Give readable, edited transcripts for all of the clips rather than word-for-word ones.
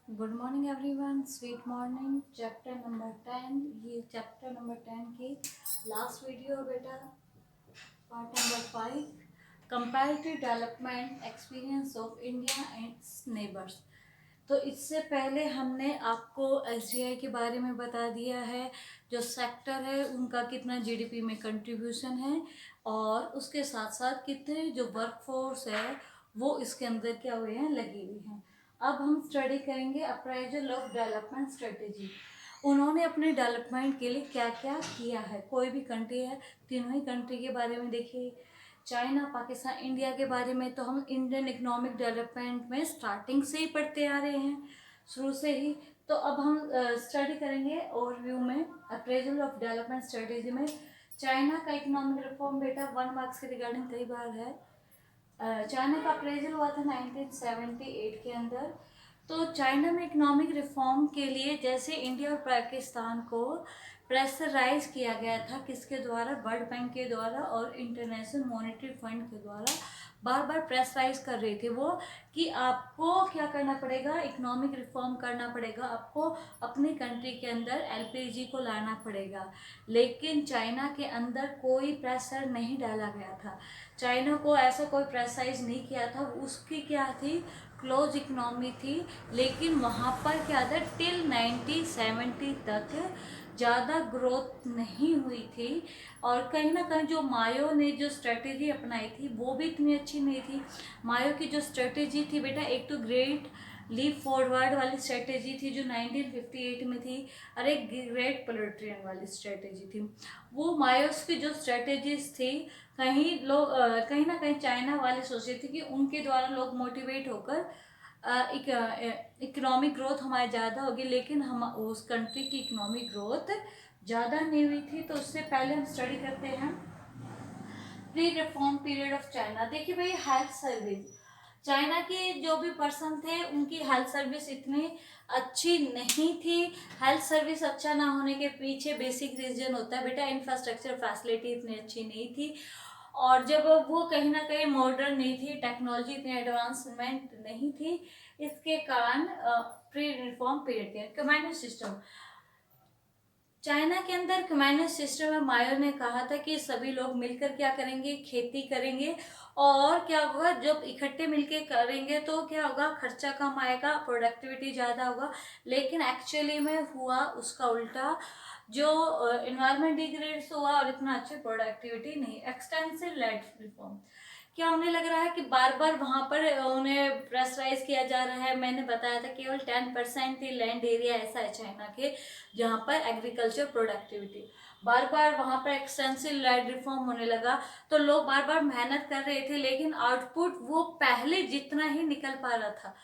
Good morning everyone, sweet morning. Chapter number 10, ये chapter number 10 की last video बेटा। Part number 5, comparative development experience of India and it's neighbours. तो इससे पहले हमने आपको एसडीआई के बारे में बता दिया है, जो सेक्टर है उनका कितना जीडीपी में कंट्रीब्यूशन है, और उसके साथ साथ कितने जो वर्कफोर्स है वो इसके अंदर क्या हुए हैं, लगी हुई हैं। अब हम स्टडी करेंगे अप्राइजल ऑफ डेवलपमेंट स्ट्रेटेजी। उन्होंने अपने डेवलपमेंट के लिए क्या क्या किया है। कोई भी कंट्री है, तीनों ही कंट्री के बारे में देखिए। चाइना, पाकिस्तान, इंडिया के बारे में तो हम इंडियन इकोनॉमिक डेवलपमेंट में स्टार्टिंग से ही पढ़ते आ रहे हैं, शुरू से ही। तो अब हम स्टडी करेंगे ओवरव्यू में अप्रेजल ऑफ डेवलपमेंट स्ट्रेटेजी में। चाइना का इकोनॉमिक रिफॉर्म बेटा 1 मार्क्स के रिगार्डिंग कई बार है। चाइना का अप्रेजल हुआ था 1978 के अंदर। तो चाइना में इकोनॉमिक रिफॉर्म के लिए जैसे इंडिया और पाकिस्तान को प्रेशराइज किया गया था, किसके द्वारा, वर्ल्ड बैंक के द्वारा और इंटरनेशनल मॉनेटरी फंड के द्वारा बार बार प्रेशराइज कर रहे थे वो, कि आपको क्या करना पड़ेगा, इकोनॉमिक रिफॉर्म करना पड़ेगा, आपको अपनी कंट्री के अंदर एलपीजी को लाना पड़ेगा। लेकिन चाइना के अंदर कोई प्रेशर नहीं डाला गया था, चाइना को ऐसा कोई प्रेशराइज नहीं किया था। उसकी क्या थी, क्लोज इकोनॉमी थी। लेकिन वहाँ पर क्या था, टिल 1970 तक ज़्यादा ग्रोथ नहीं हुई थी। और कहीं ना कहीं जो मायो ने जो स्ट्रेटेजी अपनाई थी वो भी इतनी अच्छी नहीं थी। मायो की जो स्ट्रेटेजी थी बेटा, एक तो ग्रेट लीप फॉरवर्ड वाली स्ट्रेटेजी थी जो 1958 में थी, और एक ग्रेट पोलिट्रियन वाली स्ट्रेटेजी थी। वो मायोस की जो स्ट्रेटेजीज थी, कहीं लोग कहीं ना कहीं चाइना वाले सोचते थे कि उनके द्वारा लोग मोटिवेट होकर इकोनॉमिक ग्रोथ हमारी ज़्यादा होगी। लेकिन हम उस कंट्री की इकोनॉमिक ग्रोथ ज़्यादा नहीं हुई थी। तो उससे पहले हम स्टडी करते हैं pre reform period of China. देखिए भाई, हेल्थ सर्विस, चाइना के जो भी पर्सन थे उनकी हेल्थ सर्विस इतनी अच्छी नहीं थी। हेल्थ सर्विस अच्छा ना होने के पीछे बेसिक रीजन होता है बेटा, इंफ्रास्ट्रक्चर फैसिलिटी इतनी अच्छी नहीं थी। और जब वो कहीं ना कहीं मॉडर्न नहीं थी, टेक्नोलॉजी इतनी एडवांसमेंट नहीं थी, इसके कारण प्री रिफॉर्म पीरियड के कम्युनिस्ट सिस्टम, चाइना के अंदर कम्युनिस्ट सिस्टम में मायो ने कहा था कि सभी लोग मिलकर क्या करेंगे, खेती करेंगे। और क्या होगा, जब इकट्ठे मिलकर करेंगे तो क्या होगा, खर्चा कम आएगा, प्रोडक्टिविटी ज़्यादा होगा। लेकिन एक्चुअली में हुआ उसका उल्टा, जो इन्वायरमेंट डिग्रेड्स हुआ और इतना अच्छी प्रोडक्टिविटी नहीं। एक्सटेंसिव लैंड रिफॉर्म, क्या उन्हें लग रहा है कि बार बार वहाँ पर उन्हें प्रेशराइज किया जा रहा है। मैंने बताया था केवल 10% ही लैंड एरिया ऐसा है चाइना के जहाँ पर एग्रीकल्चर प्रोडक्टिविटी, बार बार वहाँ पर एक्सटेंसिव लैंड रिफॉर्म होने लगा। तो लोग बार बार मेहनत कर रहे थे लेकिन आउटपुट वो पहले जितना ही निकल पा रहा था।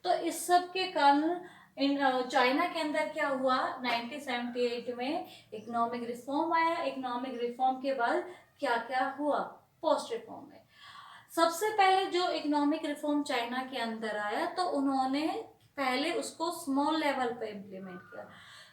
तो इस सब के कारण चाइना के अंदर क्या हुआ, 1978 में इकोनॉमिक रिफॉर्म आया। इकोनॉमिक रिफॉर्म के बाद क्या क्या हुआ, पोस्ट रिफॉर्म में सबसे पहले जो इकोनॉमिक रिफॉर्म चाइना के अंदर आया तो उन्होंने पहले उसको स्मॉल लेवल पे इम्प्लीमेंट किया।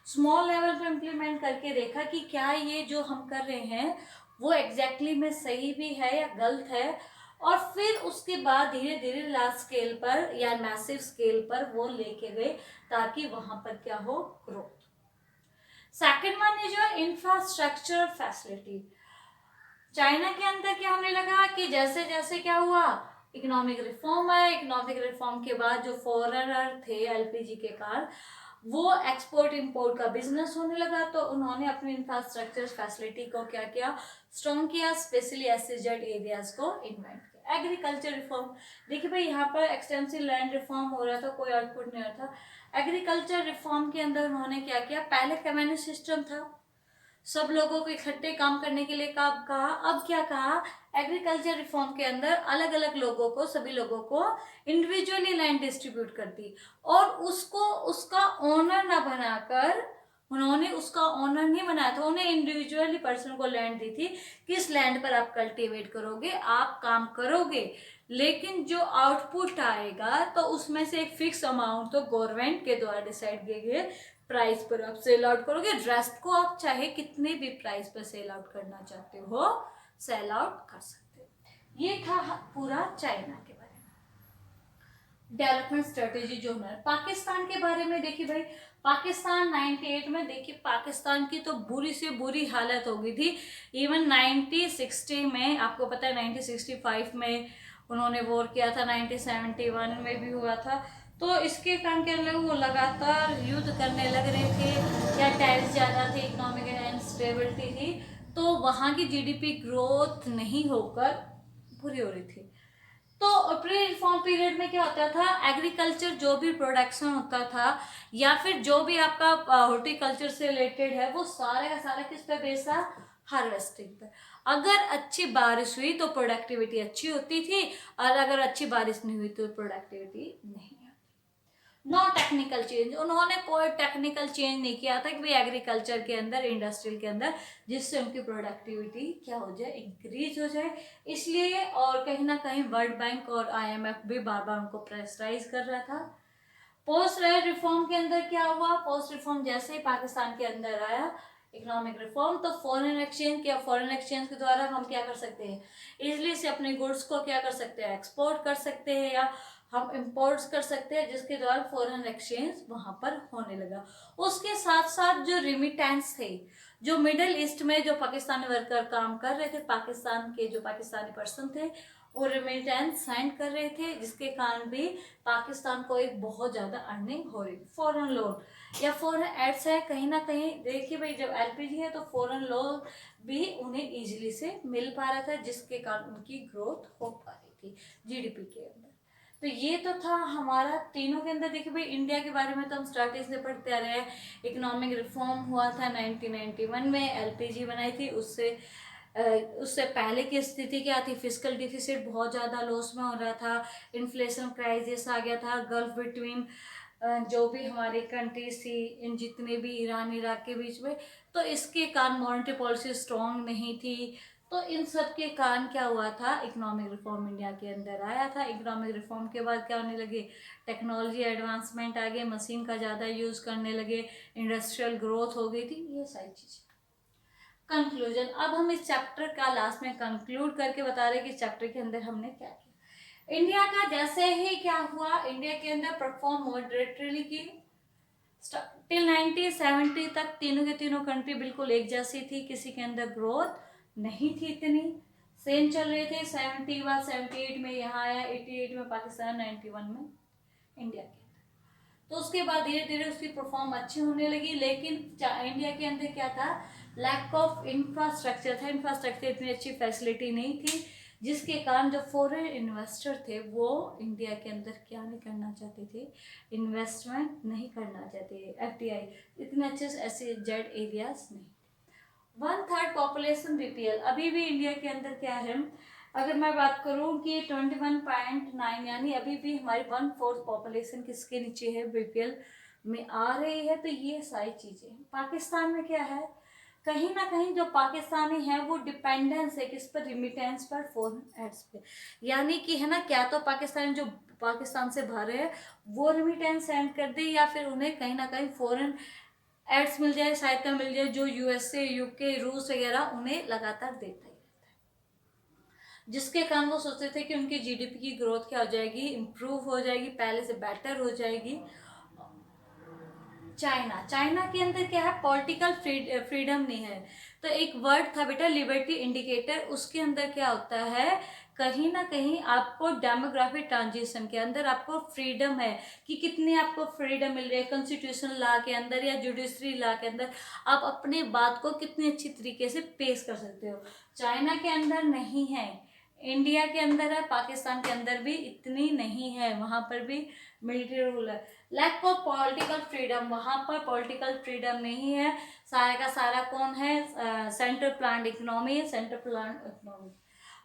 स्मॉल लेवल पे इम्प्लीमेंट करके देखा कि क्या ये जो हम कर रहे हैं वो एग्जैक्टली में सही भी है या गलत है। और फिर उसके बाद धीरे धीरे लार्ज स्केल पर या मैसिव स्केल पर वो लेके गए, ताकि वहां पर क्या हो, growth. Second one is your infrastructure facility. China के अंदर क्या होने लगा कि जैसे जैसे क्या हुआ, इकोनॉमिक रिफॉर्म आया। इकोनॉमिक रिफॉर्म के बाद जो फॉरेनर थे एलपीजी के कारण, वो एक्सपोर्ट इंपोर्ट का बिजनेस होने लगा। तो उन्होंने अपने इंफ्रास्ट्रक्चर फैसिलिटी को क्या किया, स्ट्रॉन्ग किया, स्पेशली एसईजेड एरियाज को इन्वेंट किया। एग्रीकल्चर रिफॉर्म, देखिए भाई यहाँ पर एक्सटेंसिव लैंड रिफॉर्म हो रहा था, कोई आउटपुट नहीं हो रहा था। एग्रीकल्चर रिफॉर्म के अंदर उन्होंने क्या किया, पहले कम्युनिस्ट सिस्टम था, सब लोगों को इकट्ठे काम करने के लिए कहा। अब क्या कहा, एग्रीकल्चर रिफॉर्म के अंदर अलग अलग लोगों को, सभी लोगों को इंडिविजुअली लैंड डिस्ट्रीब्यूट कर दी। और उसको उसका ओनर ना बनाकर, उन्होंने उसका ओनर नहीं बनाया था, उन्हें इंडिविजुअली पर्सन को लैंड दी थी। किस लैंड पर आप कल्टीवेट करोगे, आप काम करोगे, लेकिन जो आउटपुट आएगा तो उसमें से एक फिक्स अमाउंट तो गवर्नमेंट के द्वारा डिसाइड किए गए प्राइस पर आप सेल आउट करोगे। रेस्ट को आप चाहे कितने भी प्राइस पर सेल आउट करना चाहते हो, सेल आउट कर सकते हो। ये था पूरा चाइना के बारे में। डेवलपमेंट स्ट्रेटेजी जो है पाकिस्तान के बारे में देखिए भाई, पाकिस्तान 98 में देखिए पाकिस्तान की तो बुरी से बुरी हालत हो गई थी। इवन 1960 में आपको पता है 1965 में उन्होंने वॉर किया था, 1971 में भी हुआ था। तो इसके कारण क्या लगा, वो लगातार युद्ध करने लग रहे थे या टैक्स ज़्यादा थे, इकोनॉमिक अनस्टेबिलिटी थी, तो वहाँ की जीडीपी ग्रोथ नहीं होकर बुरी हो रही थी। तो प्री रिफॉर्म पीरियड में क्या होता था, एग्रीकल्चर जो भी प्रोडक्शन होता था या फिर जो भी आपका हॉर्टिकल्चर से रिलेटेड है, वो सारा का सारा किस पे बेस था, हार्वेस्टिंग पे। अगर अच्छी बारिश हुई तो प्रोडक्टिविटी अच्छी होती थी, और अगर अच्छी बारिश नहीं हुई तो प्रोडक्टिविटी नहीं। नो टेक्निकल चेंज, उन्होंने कोई टेक्निकल चेंज नहीं किया था कि भाई एग्रीकल्चर के अंदर, इंडस्ट्रियल के अंदर, जिससे उनकी प्रोडक्टिविटी क्या हो जाए, इंक्रीज हो जाए। इसलिए और कहीं ना कहीं वर्ल्ड बैंक और आईएमएफ भी बार बार उनको प्रेशराइज कर रहा था। पोस्ट रिफॉर्म के अंदर क्या हुआ, पोस्ट रिफॉर्म जैसे ही पाकिस्तान के अंदर आया इकोनॉमिक रिफॉर्म, तो फॉरेन एक्सचेंज, क्या फॉरेन एक्सचेंज के द्वारा हम क्या कर सकते हैं, इजिली से अपने गुड्स को क्या कर सकते हैं, एक्सपोर्ट कर सकते हैं या हम इम्पोर्ट्स कर सकते हैं, जिसके द्वारा फॉरेन एक्सचेंज वहां पर होने लगा। उसके साथ साथ जो रिमिटेंस थे, जो मिडिल ईस्ट में जो पाकिस्तानी वर्कर काम कर रहे थे, पाकिस्तान के जो पाकिस्तानी पर्सन थे, वो रेमिटेंस सेंड कर रहे थे, जिसके कारण भी पाकिस्तान को एक बहुत ज़्यादा अर्निंग हो रही। फॉरेन लोन या फॉरेन एड्स है, कहीं ना कहीं देखिए भाई, जब एलपीजी है तो फॉरेन लोन भी उन्हें इजीली से मिल पा रहा था, जिसके कारण उनकी ग्रोथ हो पा रही थी जीडीपी के अंदर। तो ये तो था हमारा तीनों के अंदर। देखिए भाई, इंडिया के बारे में तो हम स्टार्टिंग से पढ़ते आ रहे हैं। इकोनॉमिक रिफॉर्म हुआ था 1991 में, एलपीजी बनाई थी। उससे पहले की स्थिति क्या थी, फिजिकल डिफिसिट बहुत ज़्यादा लॉस में हो रहा था, इन्फ्लेशन क्राइसिस आ गया था, गल्फ बिटवीन जो भी हमारी कंट्रीज थी, इन जितने भी ईरान इराक के बीच में, तो इसके कारण मॉनेटरी पॉलिसी स्ट्रॉन्ग नहीं थी। तो इन सब के कारण क्या हुआ था, इकोनॉमिक रिफॉर्म इंडिया के अंदर आया था। इकोनॉमिक रिफॉर्म के बाद क्या होने लगे, टेक्नोलॉजी एडवांसमेंट आ गए, मशीन का ज़्यादा यूज़ करने लगे, इंडस्ट्रियल ग्रोथ हो गई थी, ये सारी चीज़ें। कंक्लूजन, अब हम इस चैप्टर का लास्ट में कंक्लूड करके बता रहे हैं कि चैप्टर के अंदर हमने क्या किया। इंडिया का जैसे ही क्या हुआ, इंडिया के अंदर परफॉर्म मॉडरेटली की टिल 1970 तक तीनों के तीनों कंट्री बिल्कुल एक जैसी थी, किसी के अंदर ग्रोथ नहीं थी, इतनी सेम चल रहे थे। 70 के बाद 78 में यहाँ आया, 88 में पाकिस्तान, 91 में इंडिया के। तो उसके बाद धीरे धीरे उसकी परफॉर्म अच्छी होने लगी, लेकिन इंडिया के अंदर क्या था, लैक ऑफ इंफ्रास्ट्रक्चर था, इंफ्रास्ट्रक्चर इतनी अच्छी फैसिलिटी नहीं थी, जिसके कारण जो फॉरेन इन्वेस्टर थे वो इंडिया के अंदर क्या नहीं करना चाहते थे, इन्वेस्टमेंट नहीं करना चाहते, एफडीआई इतने अच्छे से ऐसे जेड एरियाज नहीं। 1/3 पॉपुलेशन बीपीएल, अभी भी इंडिया के अंदर क्या है, अगर मैं बात करूं कि 21.9, यानी अभी भी हमारी 1/4 पॉपुलेशन किसके नीचे है, बीपीएल में आ रही है। तो ये सारी चीज़ें पाकिस्तान में क्या है, कहीं ना कहीं जो पाकिस्तानी है वो डिपेंडेंस है किस पर, रिमिटेंस पर, फॉरेन एड्स पे। यानी कि है ना, क्या तो पाकिस्तानी जो पाकिस्तान से बाहर है वो रिमिटेंस सेंड कर दे, या फिर उन्हें कहीं ना कहीं फॉरेन एड्स मिल जाए, सहायता मिल जाए, जो यूएसए, यूके, रूस वगैरह उन्हें लगातार देता ही रहता है, जिसके कारण वो सोचते थे कि उनकी जीडीपी की ग्रोथ क्या हो जाएगी, इम्प्रूव हो जाएगी, पहले से बेटर हो जाएगी। चाइना, चाइना के अंदर क्या है, पॉलिटिकल फ्रीडम नहीं है। तो एक वर्ड था बेटा, लिबर्टी इंडिकेटर, उसके अंदर क्या होता है, कहीं ना कहीं आपको डेमोग्राफी ट्रांजिशन के अंदर आपको फ्रीडम है कि कितनी आपको फ्रीडम मिल रही है, कॉन्स्टिट्यूशन लॉ के अंदर या जुडिशरी लॉ के अंदर आप अपनी बात को कितनी अच्छी तरीके से पेश कर सकते हो। चाइना के अंदर नहीं है, इंडिया के अंदर है, पाकिस्तान के अंदर भी इतनी नहीं है, वहाँ पर भी मिलिट्री रूल है। लैक ऑफ पॉलिटिकल फ्रीडम, वहाँ पर पॉलिटिकल फ्रीडम नहीं है, सारा का सारा कौन है, central plan economy, central plan economy.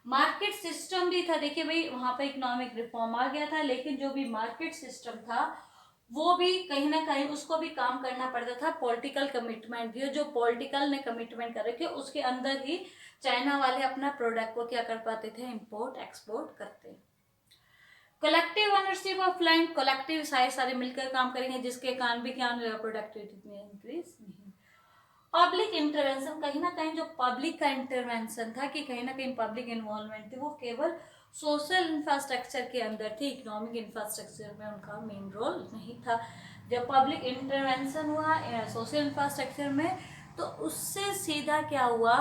Market system भी था, देखिए भाई वहाँ पर इकोनॉमिक रिफॉर्म आ गया था, लेकिन जो भी मार्केट सिस्टम था वो भी कहीं ना कहीं उसको भी काम करना पड़ता था, पॉलिटिकल कमिटमेंट भी, जो पॉलिटिकल ने कमिटमेंट कर रखे उसके अंदर ही चाइना वाले अपना प्रोडक्ट को क्या कर पाते थे, इंपोर्ट एक्सपोर्ट करते। Collective ownership of land, collective सारे मिलकर काम करेंगे, जिसके कारण भी क्या होगा, प्रोडक्टिविटी में इंक्रीज नहीं। पब्लिक इंटरवेंशन, कहीं ना कहीं जो पब्लिक का इंटरवेंशन था, कि कहीं ना कहीं पब्लिक इन्वॉल्वमेंट थी, वो केवल सोशल इंफ्रास्ट्रक्चर के अंदर थे, इकोनॉमिक इंफ्रास्ट्रक्चर में उनका मेन रोल नहीं था। जब पब्लिक इंटरवेंशन हुआ सोशल इंफ्रास्ट्रक्चर में, तो उससे सीधा क्या हुआ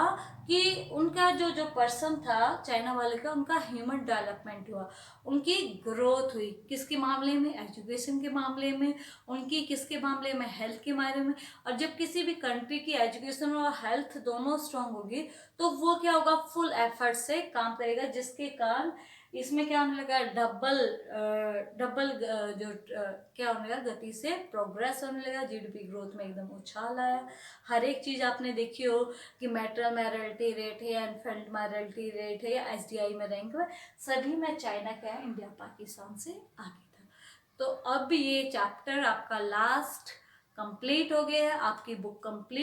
कि उनका जो जो पर्सन था चाइना वाले का, उनका ह्यूमन डेवलपमेंट हुआ, उनकी ग्रोथ हुई। किसके मामले में? एजुकेशन के मामले में, उनकी किसके मामले में? हेल्थ के मामले में। और जब किसी भी कंट्री की एजुकेशन और हेल्थ दोनों स्ट्रांग होगी, तो वो क्या होगा? फुल एफर्ट से काम करेगा, जिसके कारण इसमें क्या होने लगा? डबल जो क्या होने लगा? गति से प्रोग्रेस होने लगा, जीडीपी ग्रोथ में एकदम उछाल आया। हर एक चीज आपने देखी हो कि मैटरल मैरिटी रेट है या इन्फेंट मैरिटी रेट है या एसडीआई में रैंक है, सभी में चाइना क्या है? इंडिया पाकिस्तान से आगे था। तो अब ये चैप्टर आपका लास्ट कंप्लीट हो गया है, आपकी बुक कंप्लीट